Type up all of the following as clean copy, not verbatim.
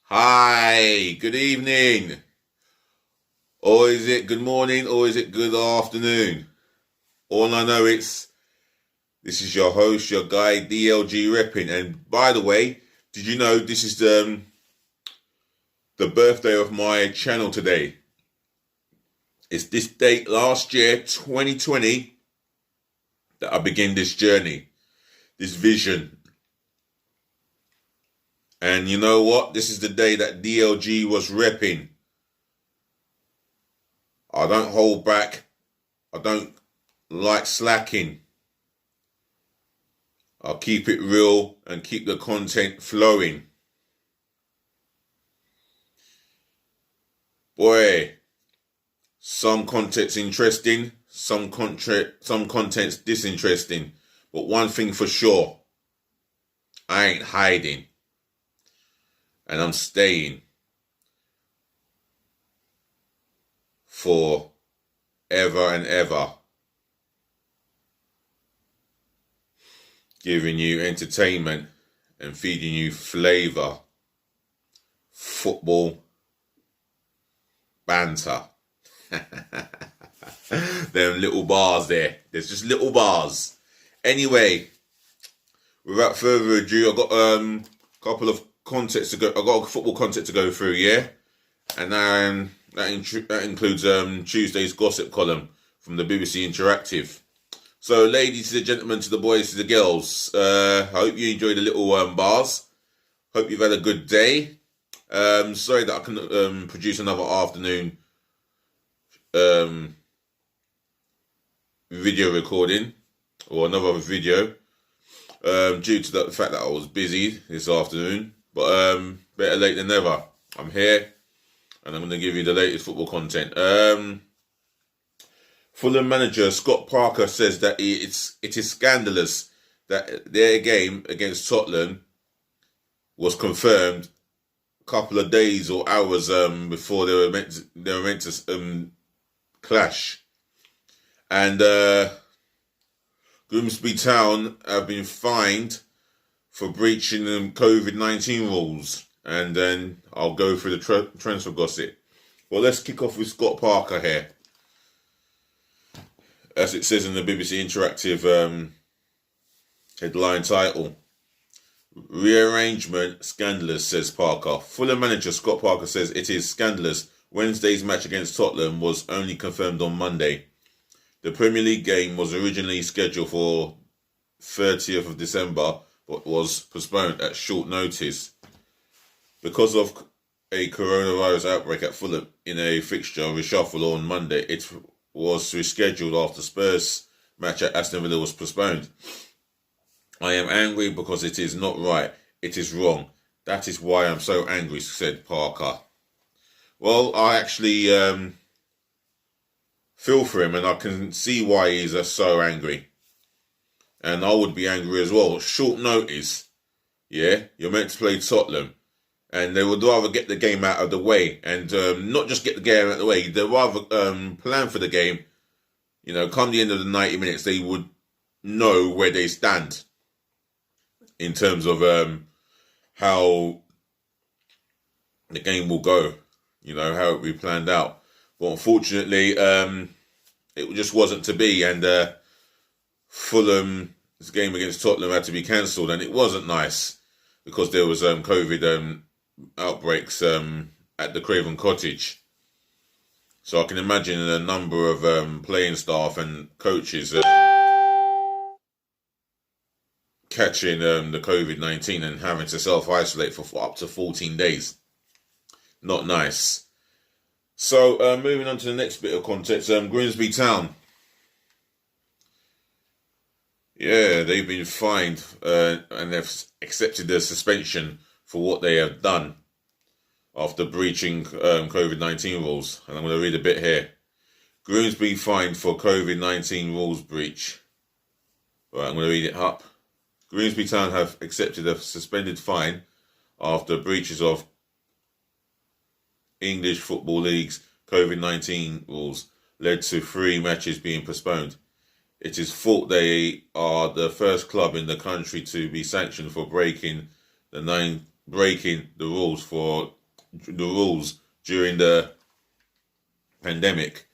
Hi, good evening. Or is it good morning or is it good afternoon? All I know this is your host, your guy DLG Reppin. And by the way, did you know this is the birthday of my channel today? It's this date last year, 2020, that I began this journey, this vision. And you know what? This is the day that DLG was repping. I don't hold back. I don't like slacking. I'll keep it real and keep the content flowing. Boy, some content's interesting, some content's disinteresting. But one thing for sure, I ain't hiding. And I'm staying for ever and ever, giving you entertainment and feeding you flavour, football, banter. Them little bars there. There's just little bars. Anyway, without further ado, I've got a couple of contents to go. I've got football content to go through, yeah? And that includes Tuesday's gossip column from the BBC Interactive. So, ladies and gentlemen, to the boys, to the girls, I hope you enjoyed the little bars. Hope you've had a good day. Sorry that I couldn't produce another afternoon video recording or another video due to the fact that I was busy this afternoon. But better late than never. I'm here and I'm going to give you the latest football content. Fulham manager Scott Parker says that it is scandalous that their game against Tottenham was confirmed a couple of days or hours before they were meant to clash. And Grimsby Town have been fined for breaching COVID-19 rules. And then I'll go through the transfer gossip. Well, let's kick off with Scott Parker here. As it says in the BBC Interactive headline title, rearrangement scandalous, says Parker. Fulham manager Scott Parker says it is scandalous. Wednesday's match against Tottenham was only confirmed on Monday. The Premier League game was originally scheduled for 30th of December, but was postponed at short notice. Because of a coronavirus outbreak at Fulham in a fixture reshuffle on Monday, it was rescheduled after Spurs' match at Aston Villa was postponed. I am angry because it is not right. It is wrong. That is why I'm so angry, said Parker. Well, I actually feel for him and I can see why he's so angry. And I would be angry as well. Short notice. Yeah, you're meant to play Tottenham. And they would rather get the game out of the way. And not just get the game out of the way. They'd rather plan for the game. You know, come the end of the 90 minutes, they would know where they stand. In terms of how the game will go. You know, how it will be planned out. But unfortunately, it just wasn't to be. And Fulham's game against Tottenham had to be cancelled. And it wasn't nice. Because there was COVID outbreaks at the Craven Cottage. So I can imagine a number of playing staff and coaches catching the COVID-19 and having to self-isolate for up to 14 days. Not nice. So moving on to the next bit of context, Grimsby Town. Yeah, they've been fined and they've accepted their suspension for what they have done after breaching COVID-19 rules. And I'm going to read a bit here. Grimsby fined for COVID-19 rules breach. Right, I'm going to read it up. Grimsby Town have accepted a suspended fine after breaches of English Football League's COVID-19 rules led to 3 matches being postponed. It is thought they are the first club in the country to be sanctioned for breaking the breaking the rules during the pandemic.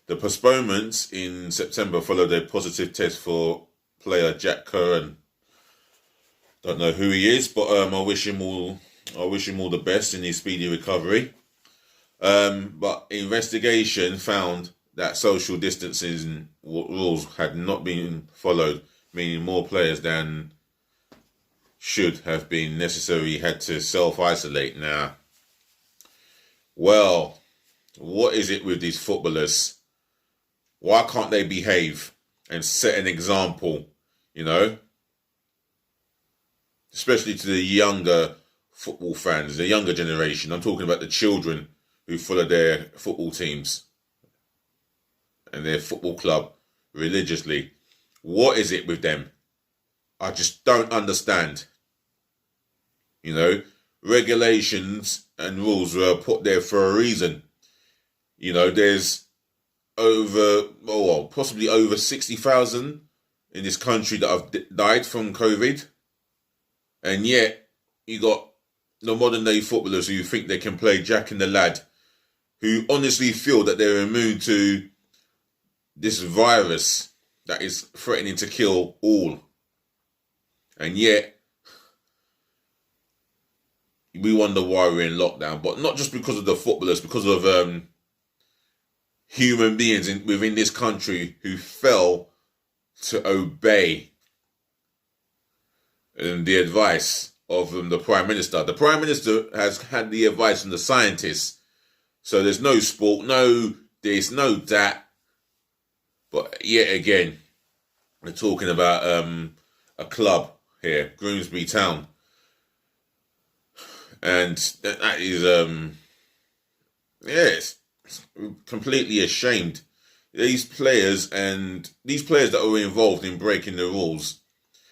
The postponements in September followed a positive test for player Jack Curran. Don't know who he is, but I wish him all the best in his speedy recovery. But investigation found that social distancing rules had not been followed, meaning more players than should have been necessary had to self-isolate. Now, well, what is it with these footballers? Why can't they behave and set an example, especially to the younger football fans, the younger generation? I'm talking about the children who follow their football teams and their football club religiously. What is it with them? I just don't understand. Regulations and rules were put there for a reason. There's possibly over 60,000 in this country that have died from COVID. And yet, you got the modern day footballers who think they can play Jack and the Lad, who honestly feel that they're immune to this virus that is threatening to kill all. And yet, we wonder why we're in lockdown. But not just because of the footballers, because of human beings within this country who fell to obey the advice of the Prime Minister. The Prime Minister has had the advice from the scientists. So there's no sport, no this, no that. But yet again, we're talking about a club here, Grimsby Town. And that is, it's completely ashamed. These players that were involved in breaking the rules,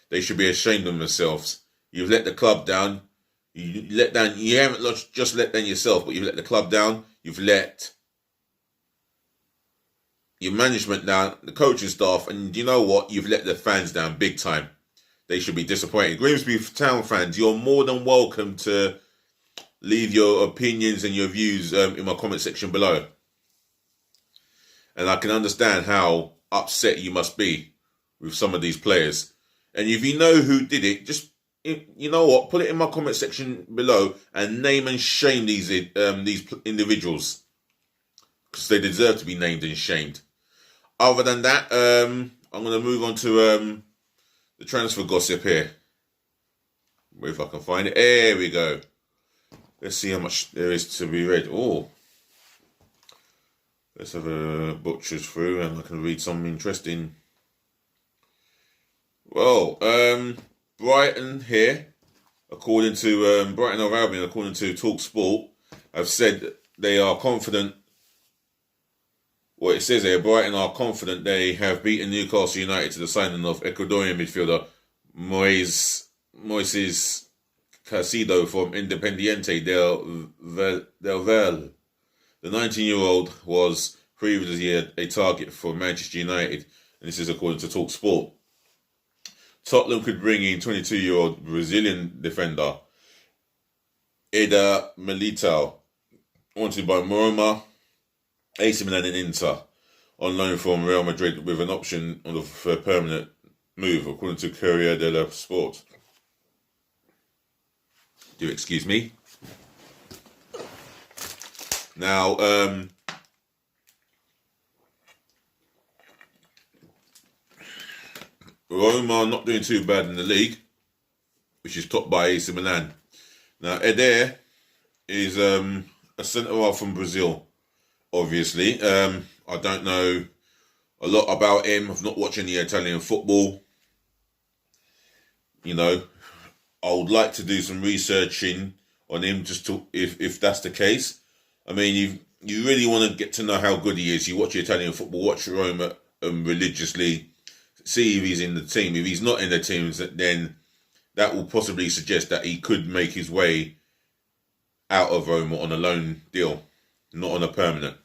they should be ashamed of themselves. You've let the club down. You haven't just let down yourself, but you've let the club down. You've let your management down, the coaching staff, and you know what? You've let the fans down big time. They should be disappointed. Grimsby Town fans, you're more than welcome to leave your opinions and your views in my comment section below. And I can understand how upset you must be with some of these players. And if you know who did it, just, you know what, put it in my comment section below and name and shame these individuals, because they deserve to be named and shamed. Other than that, I'm going to move on to the transfer gossip here. If I can find it. There we go. Let's see how much there is to be read. Oh, let's have a butcher's through and I can read something interesting. Well, Brighton here, according to Brighton of Albion, according to Talk Sport, have said they are confident. What it says here, Brighton are confident they have beaten Newcastle United to the signing of Ecuadorian midfielder Moises Caicedo from Independiente del Valle. The 19-year-old was previously a target for Manchester United, and this is according to Talk Sport. Tottenham could bring in 22-year-old Brazilian defender Eder Militao, wanted by Roma, AC Milan and Inter, on loan from Real Madrid with an option for a permanent move, according to Corriere dello Sport. Do excuse me. Now, Roma are not doing too bad in the league, which is topped by AC Milan. Now, Eder is a centre-half from Brazil, obviously. I don't know a lot about him. I've not watched any Italian football. I would like to do some researching on him, just to, if that's the case. I mean, you really want to get to know how good he is. You watch Italian football, watch Roma religiously, see if he's in the team. If he's not in the team, then that will possibly suggest that he could make his way out of Roma on a loan deal, not on a permanent.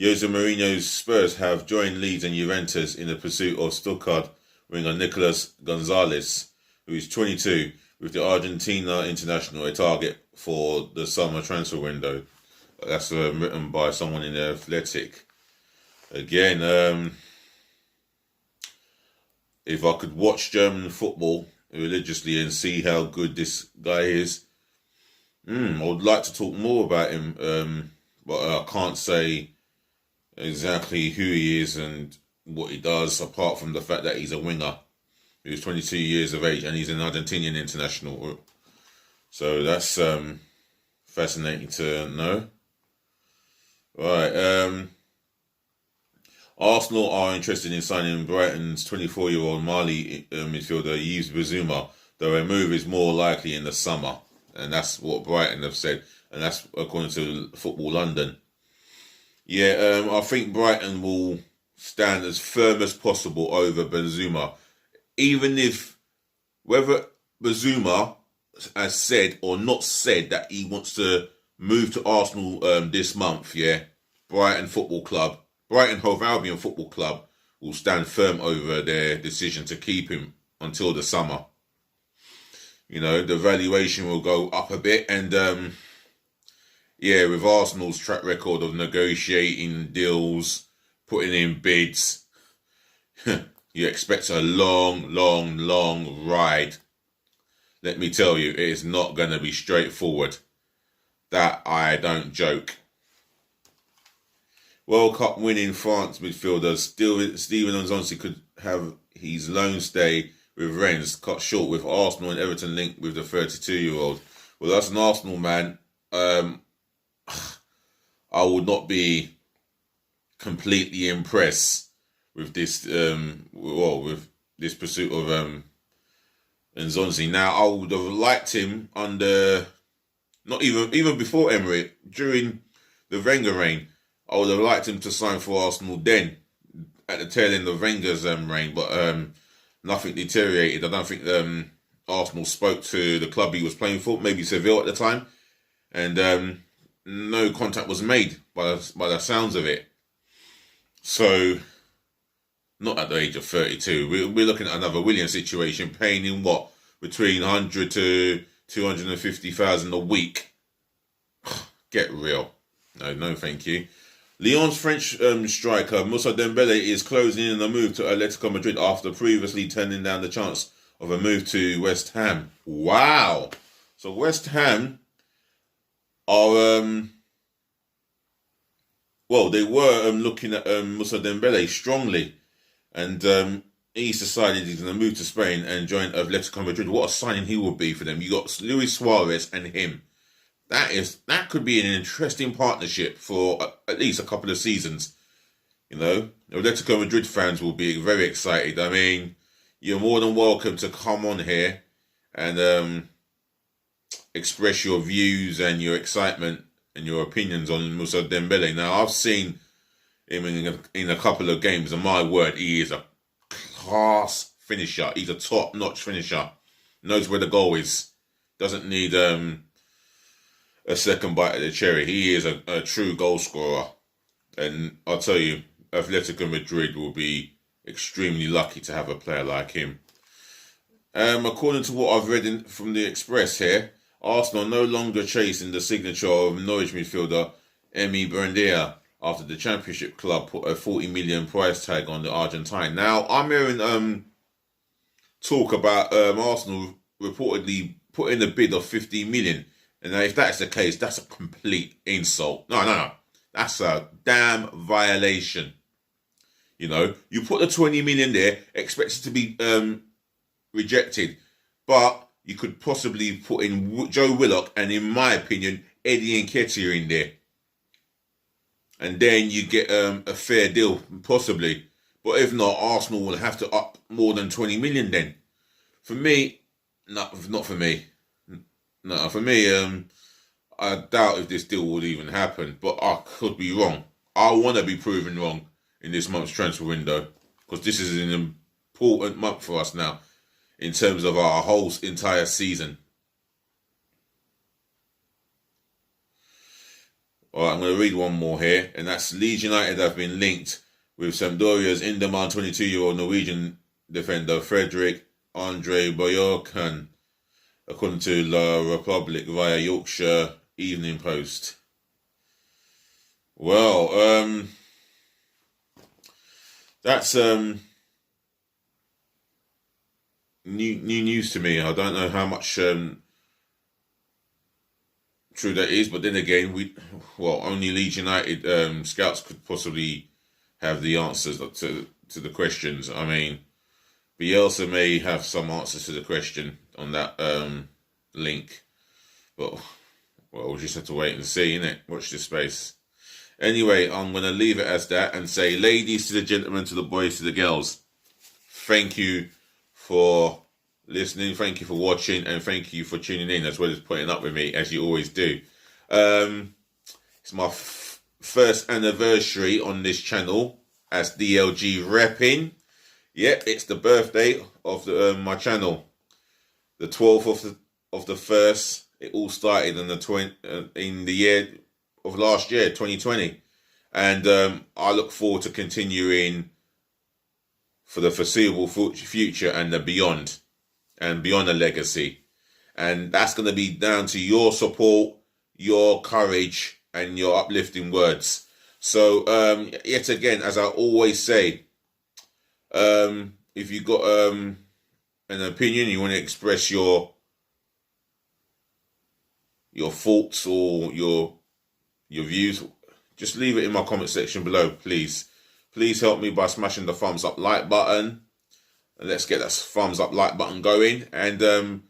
Jose Mourinho's Spurs have joined Leeds and Juventus in the pursuit of Stuttgart winger Nicolas Gonzalez, who is 22, with the Argentina international a target for the summer transfer window. That's written by someone in the Athletic. Again, if I could watch German football religiously and see how good this guy is, I would like to talk more about him, but I can't say exactly who he is and what he does, apart from the fact that he's a winger. He's 22 years of age and he's an Argentinian international. So that's fascinating to know. Right. Arsenal are interested in signing Brighton's 24-year-old Mali midfielder Yves Bissouma, though a move is more likely in the summer. And that's what Brighton have said. And that's according to Football London. Yeah, I think Brighton will stand as firm as possible over Bissouma. Even if, whether Bissouma has said or not said that he wants to move to Arsenal this month, Brighton Hove Albion Football Club will stand firm over their decision to keep him until the summer. You know, the valuation will go up a bit, and with Arsenal's track record of negotiating deals, putting in bids, you expect a long ride. Let me tell you, it is not going to be straightforward. That I don't joke. World Cup winning France midfielder Steven Nzonzi could have his loan stay with Rennes cut short, with Arsenal and Everton linked with the 32-year-old. Well, that's an Arsenal man. I would not be completely impressed with this with this pursuit of Nzonzi. Now, I would have liked him under, not even before Emery, during the Wenger reign. I would have liked him to sign for Arsenal then, at the tail end of Wenger's reign, but nothing deteriorated. I don't think Arsenal spoke to the club he was playing for, maybe Seville at the time, and no contact was made by the sounds of it. So, not at the age of 32. We're looking at another Williams situation, paying him between 100 to 250,000 a week. Get real. No, thank you. Lyon's French striker Moussa Dembele is closing in a move to Atletico Madrid after previously turning down the chance of a move to West Ham. Wow! So West Ham are they were looking at Moussa Dembele strongly, and he's decided he's going to move to Spain and join Atletico Madrid. What a signing he would be for them! You got Luis Suarez and him. That could be an interesting partnership for at least a couple of seasons. You know, Atletico Madrid fans will be very excited. I mean, you're more than welcome to come on here and express your views and your excitement and your opinions on Moussa Dembele. Now, I've seen him in a couple of games, and my word, he is a class finisher. He's a top-notch finisher. Knows where the goal is. Doesn't need a second bite of the cherry. He is a true goal scorer. And I'll tell you, Atletico Madrid will be extremely lucky to have a player like him. According to what I've read from the Express here, Arsenal no longer chasing the signature of Norwich midfielder Emi Buendia after the Championship club put a 40 million price tag on the Argentine. Now, I'm hearing talk about Arsenal reportedly putting a bid of 50 million. And now, if that's the case, that's a complete insult. No. That's a damn violation. You know, you put the 20 million there, expect it to be rejected. But you could possibly put in Joe Willock and, in my opinion, Eddie Nketiah in there. And then you get a fair deal, possibly. But if not, Arsenal will have to up more than 20 million then. For me, not for me. No, for me, I doubt if this deal would even happen, but I could be wrong. I want to be proven wrong in this month's transfer window, because this is an important month for us now in terms of our whole entire season. All right, I'm going to read one more here, and that's Leeds United have been linked with Sampdoria's in-demand 22-year-old Norwegian defender Frederick Andre Boyorkan, according to La Republic via Yorkshire Evening Post. Well, that's new news to me. I don't know how much true that is, but then again, only Leeds United scouts could possibly have the answers to the questions. I mean, Bielsa may have some answers to the question on that link, but we'll just have to wait and see, innit? Watch this space. Anyway, I'm going to leave it as that and say, ladies to the gentlemen, to the boys, to the girls, thank you for listening, thank you for watching, and thank you for tuning in, as well as putting up with me, as you always do. It's my first anniversary on this channel as DLG Reppin. Yep, it's the birthday of my channel. The 12th of the 1st. It all started in the year of last year, 2020. And I look forward to continuing for the foreseeable future and the beyond the legacy. And that's going to be down to your support, your courage, and your uplifting words. So, yet again, as I always say, if you got an opinion, you want to express your thoughts or your views, just leave it in my comment section below, please. Please help me by smashing the thumbs up like button. And let's get that thumbs up like button going. And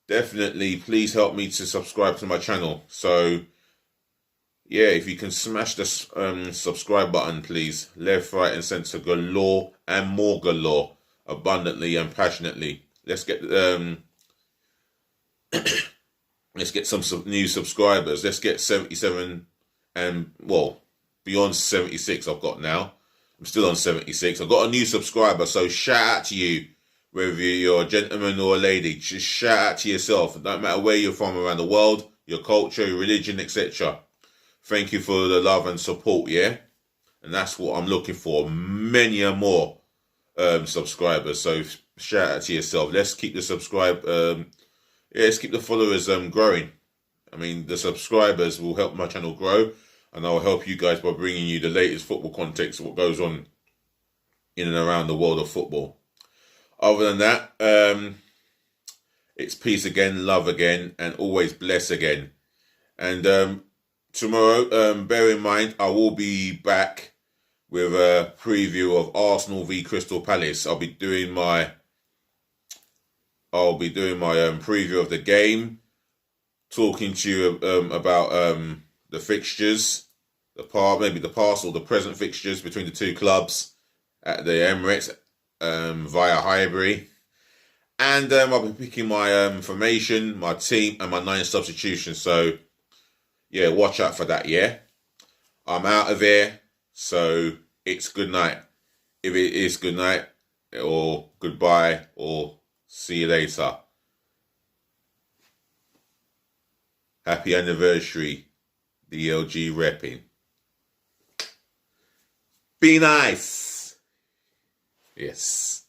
definitely, please help me to subscribe to my channel. So, yeah, if you can smash the subscribe button, please. Left, right, and centre galore and more galore. Abundantly and passionately. Let's get let's get some new subscribers. Let's get 77 and, well, beyond 76 I've got now. I'm still on 76. I've got a new subscriber, so shout out to you, whether you're a gentleman or a lady. Just shout out to yourself. It don't matter where you're from around the world, your culture, your religion, etc. Thank you for the love and support, yeah? And that's what I'm looking for. Many more subscribers. So shout out to yourself. Let's keep the let's keep the followers growing. I mean, the subscribers will help my channel grow, and I'll help you guys by bringing you the latest football context of what goes on in and around the world of football. Other than that, it's peace again, love again, and always bless again. And tomorrow, bear in mind, I will be back with a preview of Arsenal v Crystal Palace. I'll be doing my preview of the game, talking to you about the fixtures, maybe the past or the present fixtures between the two clubs at the Emirates via Highbury. And I'll be picking my formation, my team, and my 9 substitutions. So, yeah, watch out for that, yeah? I'm out of here, so it's good night. If it is good night, or goodbye, or see you later. Happy anniversary, DLG Reppin. Be nice. Yes.